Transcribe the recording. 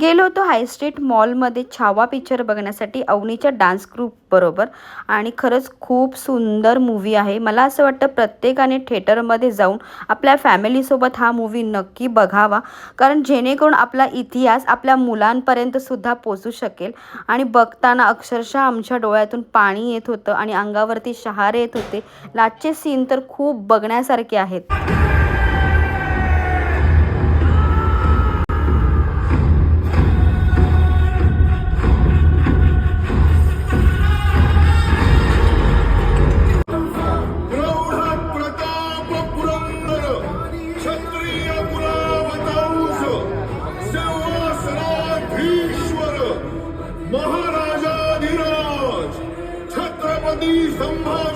गेलो होतो हाय स्ट्रीट मॉलमध्ये छावा पिक्चर बघण्यासाठी अवनीच्या डान्स ग्रुप बरोबर आणि खरंच खूप सुंदर मूवी आहे। मला असं वाटतं प्रत्येकाने थिएटरमध्ये जाऊन आपल्या फॅमिलीसोबत हा मूवी नक्की बघावा, कारण जेणेकरून आपला इतिहास आपल्या मुलांपर्यंत सुद्धा पोहोचू शकेल। आणि बघताना अक्षरशः आमच्या डोळ्यातून पाणी येत होतं आणि अंगावरती शहारे येत होते। लास्टचे सीन तर खूप बघण्यासारखे आहेत। महाराजाधिराज छत्रपती संभाजी